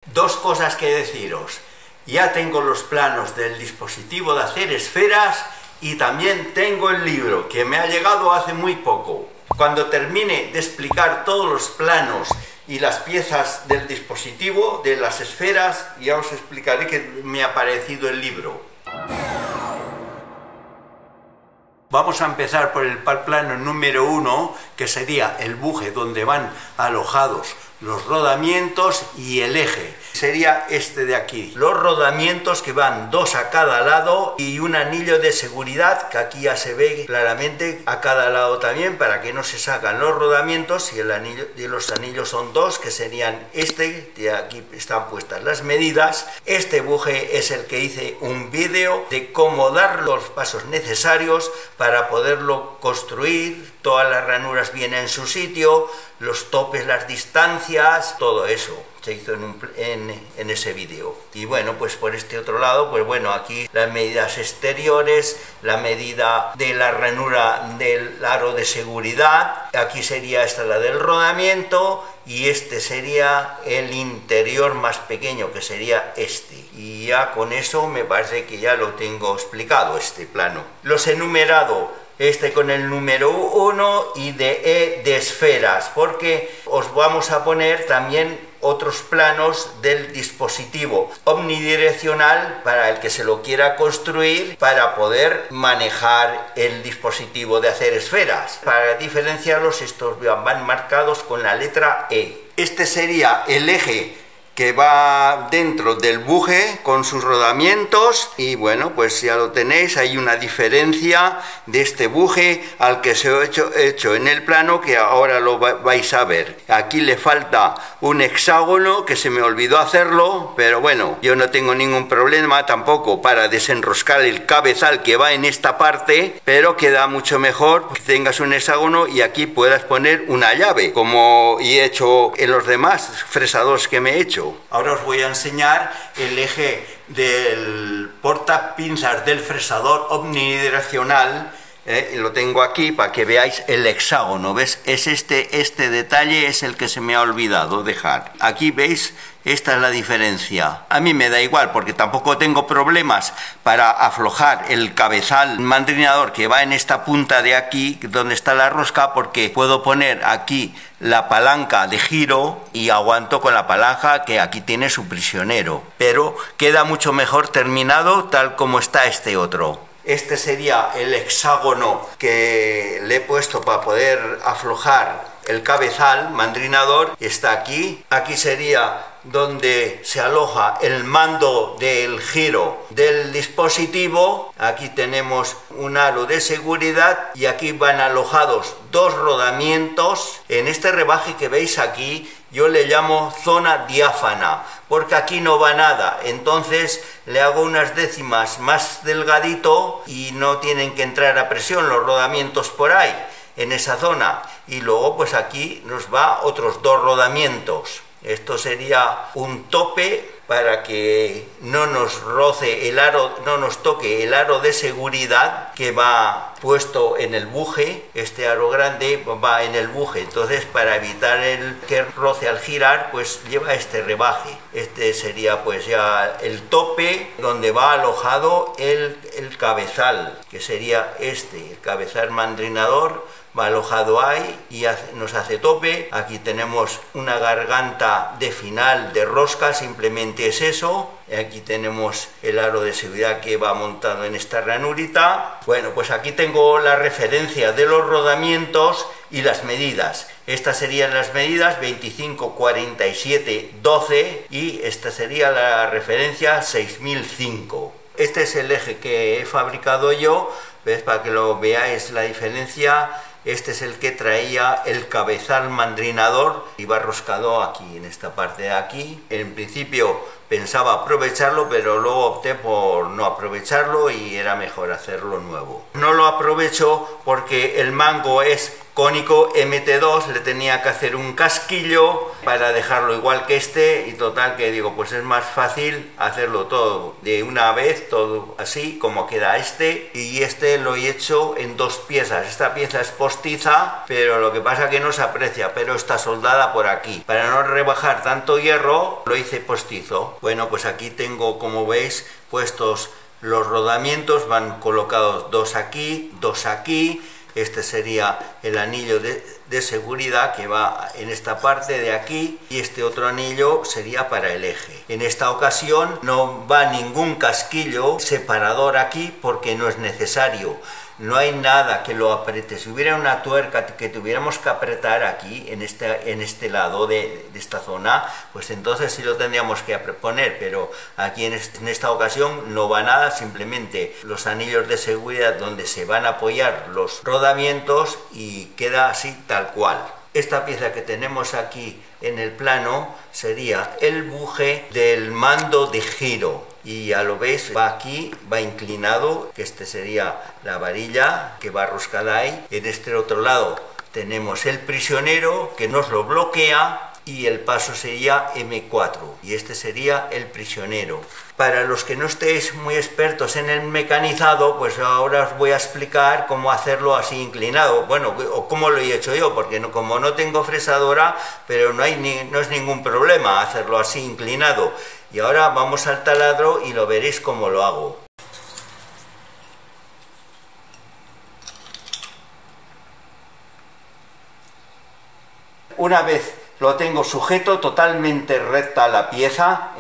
Dos cosas que deciros. Ya tengo los planos del dispositivo de hacer esferas y también tengo el libro que me ha llegado hace muy poco. Cuando termine de explicar todos los planos y las piezas del dispositivo, de las esferas, ya os explicaré qué me ha parecido el libro. Vamos a empezar por el plano número 1, que sería el buje donde van alojados los rodamientos y el eje. Sería este de aquí. Los rodamientos que van dos a cada lado y un anillo de seguridad que aquí ya se ve claramente a cada lado también para que no se sacan los rodamientos, y el anillo y los anillos son dos, que serían este, que aquí están puestas las medidas. Este buje es el que hice un vídeo de cómo dar los pasos necesarios para poderlo construir. Todas las ranuras vienen en su sitio, los topes, las distancias, todo eso se hizo en ese vídeo. Y bueno, pues por este otro lado, pues bueno, aquí las medidas exteriores, la medida de la ranura del aro de seguridad, aquí sería esta la del rodamiento, y este sería el interior más pequeño, que sería este. Y ya con eso me parece que ya lo tengo explicado, este plano. Los he numerado, este con el número 1 y de esferas, porque os vamos a poner también otros planos del dispositivo omnidireccional para el que se lo quiera construir, para poder manejar el dispositivo de hacer esferas. Para diferenciarlos, estos van marcados con la letra E. Este sería el eje que va dentro del buje con sus rodamientos, y bueno, pues ya lo tenéis. Hay una diferencia de este buje al que se he hecho en el plano, que ahora lo vais a ver. Aquí le falta un hexágono que se me olvidó hacerlo, pero bueno, yo no tengo ningún problema tampoco para desenroscar el cabezal que va en esta parte, pero queda mucho mejor que tengas un hexágono y aquí puedas poner una llave, como he hecho en los demás fresadores que me he hecho. Ahora os voy a enseñar el eje del portapinzas del fresador omnidireccional. Lo tengo aquí para que veáis el hexágono. ¿Ves? Es este detalle es el que se me ha olvidado dejar. Aquí veis, esta es la diferencia. A mí me da igual porque tampoco tengo problemas para aflojar el cabezal mandrinador que va en esta punta de aquí donde está la rosca, porque puedo poner aquí la palanca de giro y aguanto con la palanca, que aquí tiene su prisionero, pero queda mucho mejor terminado tal como está este otro. Este sería el hexágono que le he puesto para poder aflojar el cabezal mandrinador. Está aquí. Aquí sería donde se aloja el mando del giro del dispositivo. Aquí tenemos un aro de seguridad y aquí van alojados dos rodamientos. En este rebaje que veis aquí yo le llamo zona diáfana, porque aquí no va nada, entonces le hago unas décimas más delgadito y no tienen que entrar a presión los rodamientos por ahí, en esa zona. Y luego pues aquí nos va otros dos rodamientos. Esto sería un tope para que no nos roce el aro, no nos toque el aro de seguridad que va puesto en el buje. Este aro grande va en el buje, entonces para evitar el que roce al girar, pues lleva este rebaje. Este sería pues ya el tope donde va alojado el cabezal, que sería el cabezal mandrinador. Va alojado ahí y nos hace tope. Aquí tenemos una garganta de final de rosca, simplemente es eso. Aquí tenemos el aro de seguridad que va montado en esta ranurita. Bueno, pues aquí tengo la referencia de los rodamientos y las medidas. Estas serían las medidas 25, 47, 12 y esta sería la referencia 6005. Este es el eje que he fabricado yo, ¿ves? Para que lo veáis la diferencia. Este es el que traía el cabezal mandrinador, iba roscado aquí, en esta parte de aquí. En principio pensaba aprovecharlo, pero luego opté por no aprovecharlo y era mejor hacerlo nuevo. No lo aprovecho porque el mango es cónico MT2 le tenía que hacer un casquillo para dejarlo igual que este, y total que digo, pues es más fácil hacerlo todo de una vez, todo así como queda este, y este lo he hecho en dos piezas. Esta pieza es postiza, pero lo que pasa que no se aprecia, pero está soldada por aquí. Para no rebajar tanto hierro lo hice postizo. Bueno, pues aquí tengo, como veis, puestos los rodamientos, van colocados dos aquí, dos aquí. Este sería el anillo de seguridad que va en esta parte de aquí, y este otro anillo sería para el eje. En esta ocasión no va ningún casquillo separador aquí porque no es necesario. No hay nada que lo apriete. Si hubiera una tuerca que tuviéramos que apretar aquí, en este lado de esta zona, pues entonces sí lo tendríamos que poner, pero aquí en esta ocasión no va nada, simplemente los anillos de seguridad donde se van a apoyar los rodamientos, y queda así tal cual. Esta pieza que tenemos aquí en el plano sería el buje del mando de giro, y ya lo veis, va aquí, va inclinado, que este sería la varilla que va roscada ahí. En este otro lado tenemos el prisionero que nos lo bloquea, y el paso sería M4, y este sería el prisionero. Para los que no estéis muy expertos en el mecanizado, pues ahora os voy a explicar cómo hacerlo así inclinado, bueno, o cómo lo he hecho yo, porque como no tengo fresadora, pero no es ningún problema hacerlo así inclinado. Y ahora vamos al taladro y lo veréis cómo lo hago. Una vez lo tengo sujeto, totalmente recta la pieza,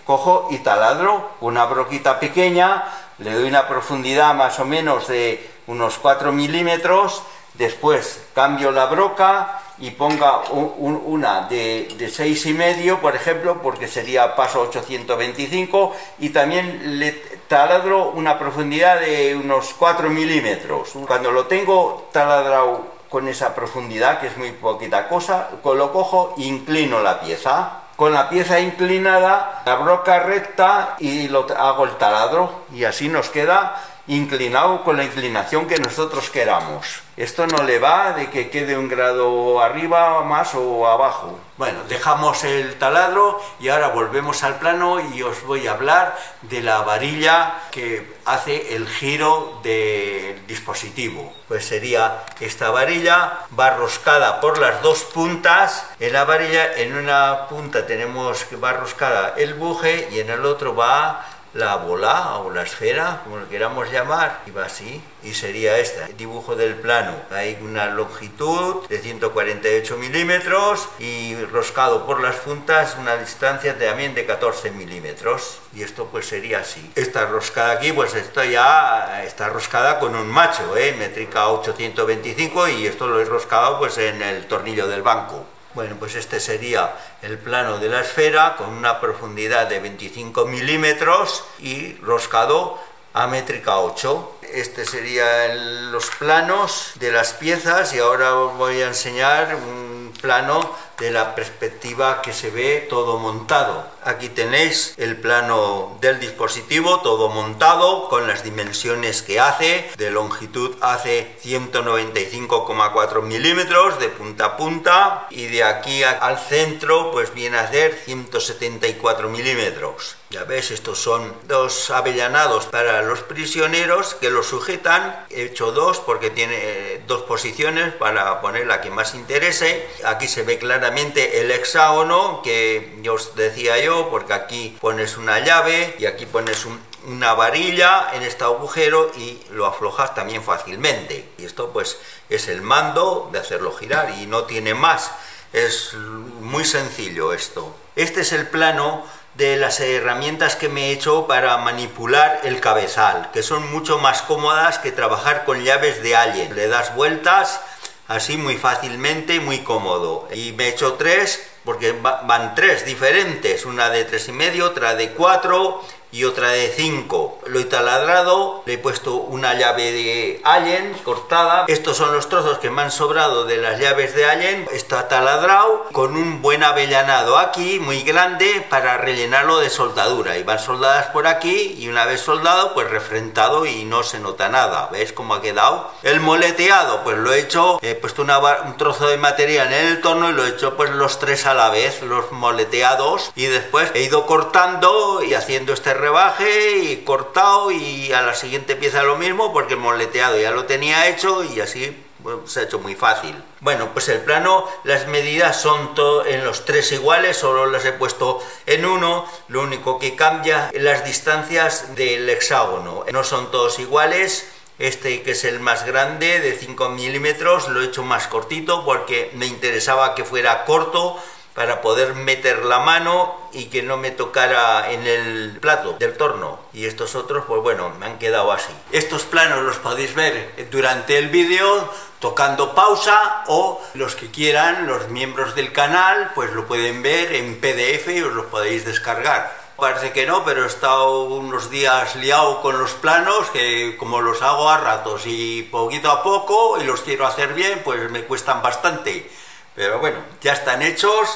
cojo y taladro una broquita pequeña, le doy una profundidad más o menos de unos 4 milímetros, después cambio la broca y ponga una de 6,5, por ejemplo, porque sería paso 825, y también le taladro una profundidad de unos 4 milímetros. Cuando lo tengo taladrado con esa profundidad, que es muy poquita cosa, lo cojo e inclino la pieza. Con la pieza inclinada, la broca recta, y hago el taladro, y así nos queda inclinado con la inclinación que nosotros queramos. Esto no le va de que quede un grado arriba más o abajo. Bueno, dejamos el taladro y ahora volvemos al plano y os voy a hablar de la varilla que hace el giro del dispositivo. Pues sería esta varilla, va roscada por las dos puntas. En la varilla, en una punta tenemos que va roscada el buje y en el otro va la bola o la esfera, como lo queramos llamar, y va así, y sería este el dibujo del plano. Hay una longitud de 148 milímetros y roscado por las puntas una distancia también de 14 milímetros, y esto pues sería así. Esta roscada aquí, pues esto ya está roscada con un macho, métrica 825, y esto lo he roscado pues en el tornillo del banco. Bueno, pues este sería el plano de la esfera con una profundidad de 25 milímetros y roscado a métrica 8. Este serían los planos de las piezas, y ahora os voy a enseñar un plano de la perspectiva que se ve todo montado. Aquí tenéis el plano del dispositivo todo montado con las dimensiones que hace. De longitud hace 195,4 milímetros de punta a punta, y de aquí al centro pues viene a hacer 174 milímetros. Ya ves, estos son dos avellanados para los prisioneros que los sujetan. He hecho dos porque tiene dos posiciones para poner la que más interese. Aquí se ve claramente el hexágono que yo os decía yo, porque aquí pones una llave y aquí pones una varilla en este agujero y lo aflojas también fácilmente. Y esto pues es el mando de hacerlo girar y no tiene más. Es muy sencillo esto. Este es el plano de las herramientas que me he hecho para manipular el cabezal, que son mucho más cómodas que trabajar con llaves de Allen. Le das vueltas así muy fácilmente, muy cómodo. Y me he hecho tres porque van tres diferentes, una de 3,5, otra de 4 y otra de 5. Lo he taladrado, le he puesto una llave de Allen cortada. Estos son los trozos que me han sobrado de las llaves de Allen. Está taladrado con un buen avellanado aquí, muy grande, para rellenarlo de soldadura. Y van soldadas por aquí y una vez soldado, pues refrentado y no se nota nada. ¿Veis cómo ha quedado? El moleteado, pues lo he hecho, he puesto un trozo de material en el torno y lo he hecho pues los 3 a la vez, los moleteados, y después he ido cortando y haciendo este rebaje y cortado, y a la siguiente pieza lo mismo porque el moleteado ya lo tenía hecho y así bueno, se ha hecho muy fácil. Bueno, pues el plano, las medidas son en los 3 iguales, solo las he puesto en uno, lo único que cambia las distancias del hexágono, no son todos iguales. Este, que es el más grande, de 5 milímetros, lo he hecho más cortito porque me interesaba que fuera corto para poder meter la mano y que no me tocara en el plato del torno. Y estos otros, pues bueno, me han quedado así. Estos planos los podéis ver durante el vídeo tocando pausa, o los que quieran, los miembros del canal, pues lo pueden ver en PDF y os los podéis descargar. Parece que no, pero he estado unos días liado con los planos, que como los hago a ratos y poquito a poco y los quiero hacer bien, pues me cuestan bastante. Pero bueno, ya están hechos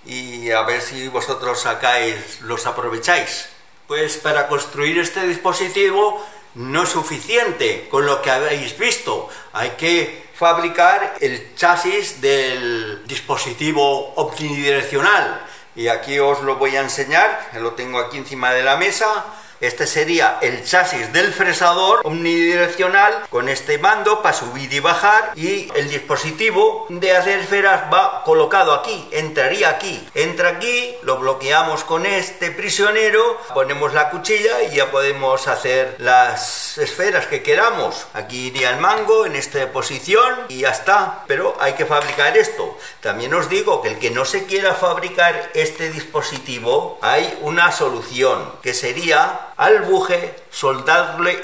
y a ver si vosotros los aprovecháis. Pues para construir este dispositivo no es suficiente con lo que habéis visto. Hay que fabricar el chasis del dispositivo omnidireccional. Y aquí os lo voy a enseñar, lo tengo aquí encima de la mesa. Este sería el chasis del fresador omnidireccional con este mando para subir y bajar, y el dispositivo de hacer esferas va colocado aquí, entraría aquí. Entra aquí, lo bloqueamos con este prisionero, ponemos la cuchilla y ya podemos hacer las esferas que queramos. Aquí iría el mango en esta posición y ya está, pero hay que fabricar esto. También os digo que el que no se quiera fabricar este dispositivo, hay una solución, que sería al buje soldarle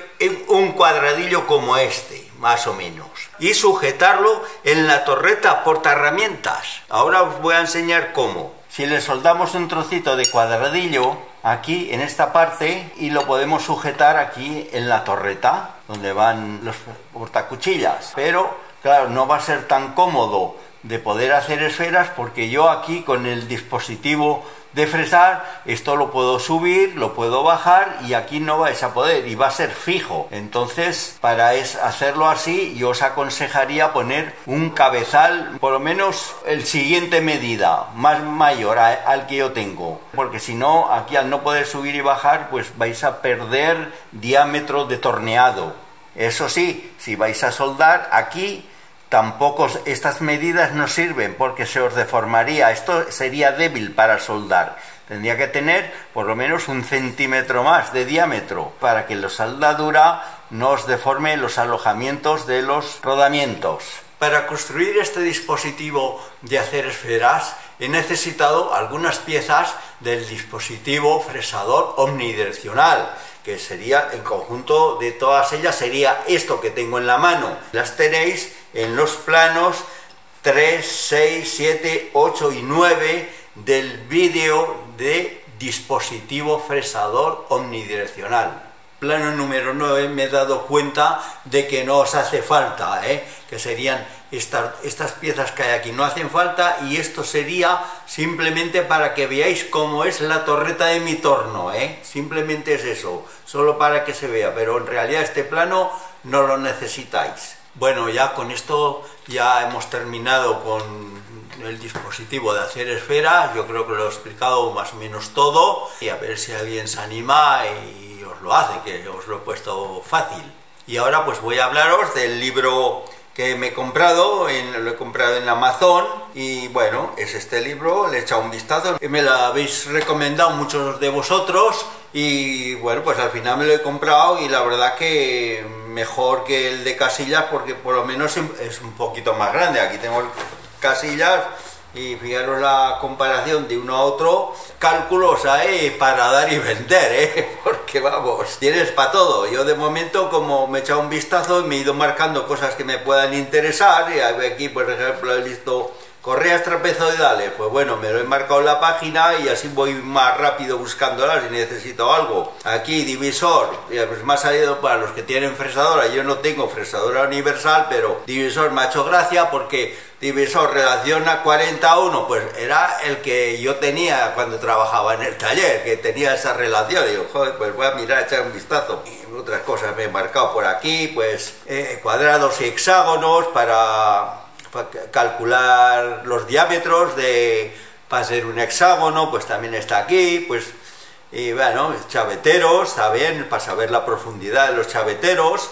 un cuadradillo como este, más o menos, y sujetarlo en la torreta portaherramientas. Ahora os voy a enseñar cómo. Si le soldamos un trocito de cuadradillo aquí en esta parte y lo podemos sujetar aquí en la torreta donde van los portacuchillas, pero claro, no va a ser tan cómodo de poder hacer esferas porque yo aquí con el dispositivo de fresar, esto lo puedo subir, lo puedo bajar y aquí no vais a poder y va a ser fijo. Entonces, para hacerlo así, yo os aconsejaría poner un cabezal, por lo menos el siguiente medida, más mayor al que yo tengo, porque si no, aquí al no poder subir y bajar, pues vais a perder diámetro de torneado. Eso sí, si vais a soldar aquí, tampoco estas medidas no sirven porque se os deformaría. Esto sería débil para soldar. Tendría que tener por lo menos 1 centímetro más de diámetro para que la soldadura no os deforme los alojamientos de los rodamientos. Para construir este dispositivo de hacer esferas he necesitado algunas piezas del dispositivo fresador omnidireccional, que sería el conjunto de todas ellas, sería esto que tengo en la mano. Las tenéis en los planos 3, 6, 7, 8 y 9 del vídeo de dispositivo fresador omnidireccional. Plano número 9 me he dado cuenta de que no os hace falta, que serían estas piezas que hay aquí, no hacen falta, y esto sería simplemente para que veáis cómo es la torreta de mi torno, simplemente es eso, solo para que se vea, pero en realidad este plano no lo necesitáis. Bueno, ya con esto ya hemos terminado con el dispositivo de hacer esferas. Yo creo que lo he explicado más o menos todo, y a ver si alguien se anima y os lo hace, que os lo he puesto fácil. Y ahora pues voy a hablaros del libro que me he comprado, lo he comprado en Amazon, y bueno, es este libro, le he echado un vistazo, me lo habéis recomendado muchos de vosotros, y bueno, pues al final me lo he comprado, y la verdad que mejor que el de Casillas, porque por lo menos es un poquito más grande. Aquí tengo Casillas, y fijaros la comparación de uno a otro, cálculos hay para dar y vender, porque vamos, tienes para todo. Yo de momento, como me he echado un vistazo y me he ido marcando cosas que me puedan interesar, y aquí por ejemplo he visto Correas trapezoidales, pues bueno, me lo he marcado en la página y así voy más rápido buscándolas si necesito algo. Aquí, divisor, pues me ha salido para los que tienen fresadora. Yo no tengo fresadora universal, pero divisor me ha hecho gracia porque divisor relación a 40:1, pues era el que yo tenía cuando trabajaba en el taller, que tenía esa relación. Digo, joder, pues voy a mirar, echar un vistazo. Y otras cosas me he marcado por aquí, pues cuadrados y hexágonos para calcular los diámetros para ser un hexágono, pues también está aquí, pues, y bueno, chaveteros, está bien, para saber la profundidad de los chaveteros,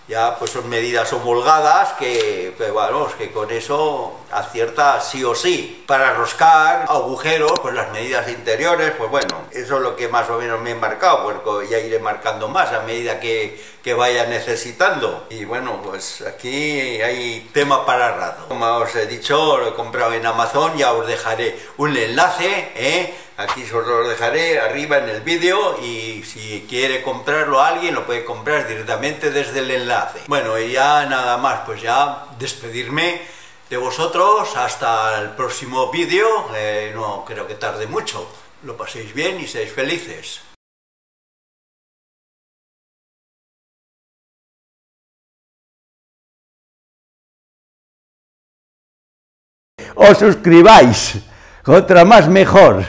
ya pues son medidas homologadas que, pues, bueno, que con eso acierta sí o sí. Para roscar agujeros, pues las medidas interiores, pues bueno, eso es lo que más o menos me he marcado, pues ya iré marcando más a medida que vaya necesitando. Y bueno, pues aquí hay tema para rato. Como os he dicho, lo he comprado en Amazon, ya os dejaré un enlace, aquí os lo dejaré arriba en el vídeo y si quiere comprarlo alguien lo puede comprar directamente desde el enlace. Bueno, y ya nada más, pues ya despedirme de vosotros hasta el próximo vídeo. No creo que tarde mucho. Lo paséis bien y seáis felices. Os suscribáis, otra más mejor.